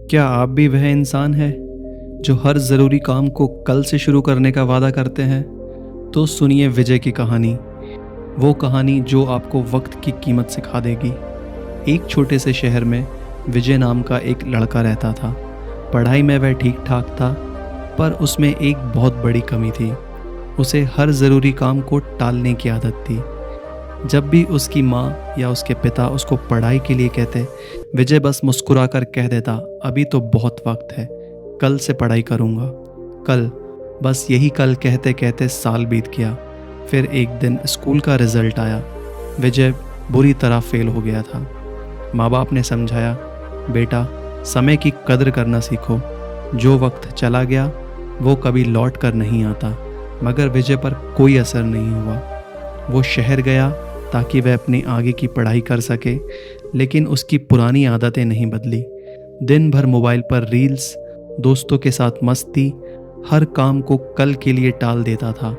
क्या आप भी वह इंसान हैं जो हर ज़रूरी काम को कल से शुरू करने का वादा करते हैं? तो सुनिए विजय की कहानी, वो कहानी जो आपको वक्त की कीमत सिखा देगी। एक छोटे से शहर में विजय नाम का एक लड़का रहता था। पढ़ाई में वह ठीक ठाक था, पर उसमें एक बहुत बड़ी कमी थी। उसे हर ज़रूरी काम को टालने की आदत थी। जब भी उसकी माँ या उसके पिता उसको पढ़ाई के लिए कहते, विजय बस मुस्कुराकर कह देता, अभी तो बहुत वक्त है, कल से पढ़ाई करूँगा। कल, बस यही कल कहते कहते साल बीत गया। फिर एक दिन स्कूल का रिजल्ट आया। विजय बुरी तरह फेल हो गया था। माँ बाप ने समझाया, बेटा समय की कद्र करना सीखो, जो वक्त चला गया वो कभी लौट कर नहीं आता। मगर विजय पर कोई असर नहीं हुआ। वो शहर गया ताकि वह अपनी आगे की पढ़ाई कर सके, लेकिन उसकी पुरानी आदतें नहीं बदली। दिन भर मोबाइल पर रील्स, दोस्तों के साथ मस्ती, हर काम को कल के लिए टाल देता था।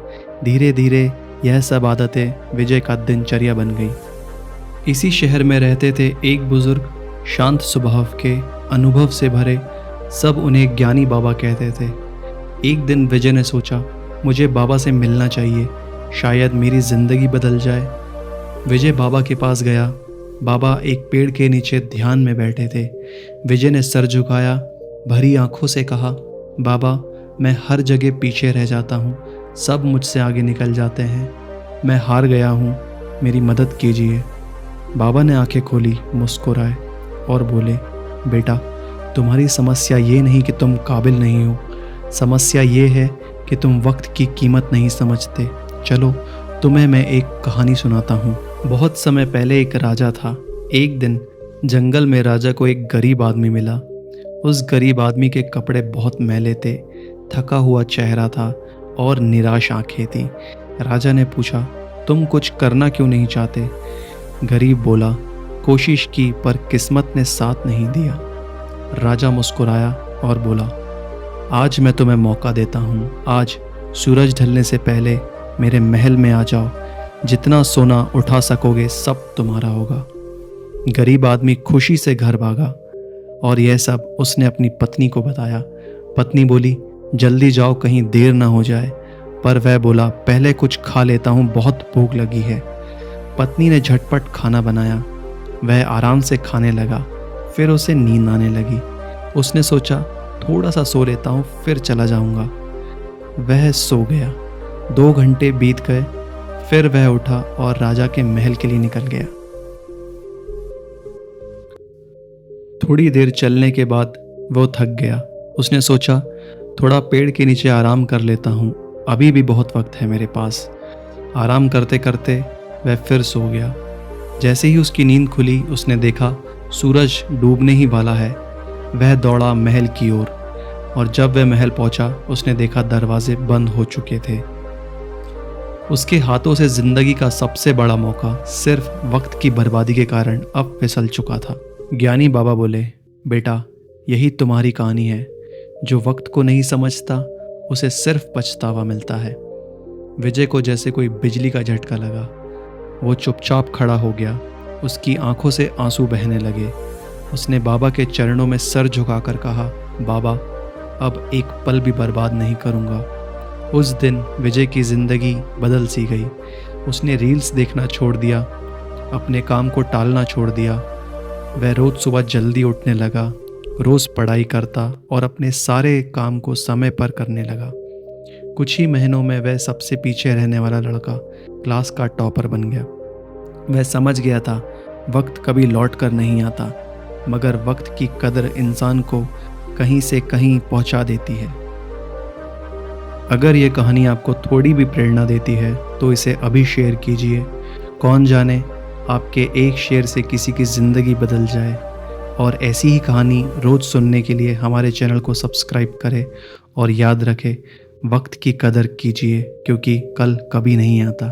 धीरे धीरे यह सब आदतें विजय का दिनचर्या बन गई। इसी शहर में रहते थे एक बुजुर्ग, शांत स्वभाव के, अनुभव से भरे। सब उन्हें ज्ञानी बाबा कहते थे। एक दिन विजय ने सोचा, मुझे बाबा से मिलना चाहिए, शायद मेरी ज़िंदगी बदल जाए। विजय बाबा के पास गया। बाबा एक पेड़ के नीचे ध्यान में बैठे थे। विजय ने सर झुकाया, भरी आंखों से कहा, बाबा मैं हर जगह पीछे रह जाता हूँ, सब मुझसे आगे निकल जाते हैं, मैं हार गया हूँ, मेरी मदद कीजिए। बाबा ने आंखें खोली, मुस्कुराए और बोले, बेटा तुम्हारी समस्या ये नहीं कि तुम काबिल नहीं हो, समस्या ये है कि तुम वक्त की कीमत नहीं समझते। चलो तुम्हें मैं एक कहानी सुनाता हूँ। बहुत समय पहले एक राजा था। एक दिन जंगल में राजा को एक गरीब आदमी मिला। उस गरीब आदमी के कपड़े बहुत मैले थे, थका हुआ चेहरा था और निराश आंखें थी। राजा ने पूछा, तुम कुछ करना क्यों नहीं चाहते? गरीब बोला, कोशिश की पर किस्मत ने साथ नहीं दिया। राजा मुस्कुराया और बोला, आज मैं तुम्हें मौका देता हूँ। आज सूरज ढलने से पहले मेरे महल में आ जाओ, जितना सोना उठा सकोगे सब तुम्हारा होगा। गरीब आदमी खुशी से घर भागा और यह सब उसने अपनी पत्नी को बताया। पत्नी बोली, जल्दी जाओ कहीं देर ना हो जाए। पर वह बोला, पहले कुछ खा लेता हूँ, बहुत भूख लगी है। पत्नी ने झटपट खाना बनाया। वह आराम से खाने लगा। फिर उसे नींद आने लगी। उसने सोचा, थोड़ा सा सो लेता हूँ, फिर चला जाऊँगा। वह सो गया। 2 घंटे बीत गए। फिर वह उठा और राजा के महल के लिए निकल गया। थोड़ी देर चलने के बाद वो थक गया। उसने सोचा, थोड़ा पेड़ के नीचे आराम कर लेता हूँ, अभी भी बहुत वक्त है मेरे पास। आराम करते करते वह फिर सो गया। जैसे ही उसकी नींद खुली, उसने देखा सूरज डूबने ही वाला है। वह दौड़ा महल की ओर और जब वह महल पहुंचा, उसने देखा दरवाजे बंद हो चुके थे। उसके हाथों से जिंदगी का सबसे बड़ा मौका सिर्फ वक्त की बर्बादी के कारण अब फिसल चुका था। ज्ञानी बाबा बोले, बेटा यही तुम्हारी कहानी है। जो वक्त को नहीं समझता उसे सिर्फ पछतावा मिलता है। विजय को जैसे कोई बिजली का झटका लगा। वो चुपचाप खड़ा हो गया। उसकी आंखों से आंसू बहने लगे। उसने बाबा के चरणों में सर झुकाकर कहा, बाबा अब एक पल भी बर्बाद नहीं करूँगा। उस दिन विजय की ज़िंदगी बदल सी गई। उसने रील्स देखना छोड़ दिया, अपने काम को टालना छोड़ दिया। वह रोज़ सुबह जल्दी उठने लगा, रोज़ पढ़ाई करता और अपने सारे काम को समय पर करने लगा। कुछ ही महीनों में वह सबसे पीछे रहने वाला लड़का क्लास का टॉपर बन गया। वह समझ गया था, वक्त कभी लौट कर नहीं आता, मगर वक्त की कदर इंसान को कहीं से कहीं पहुंचा देती है। अगर ये कहानी आपको थोड़ी भी प्रेरणा देती है तो इसे अभी शेयर कीजिए। कौन जाने आपके एक शेयर से किसी की ज़िंदगी बदल जाए। और ऐसी ही कहानी रोज़ सुनने के लिए हमारे चैनल को सब्सक्राइब करें और याद रखें, वक्त की कदर कीजिए क्योंकि कल कभी नहीं आता।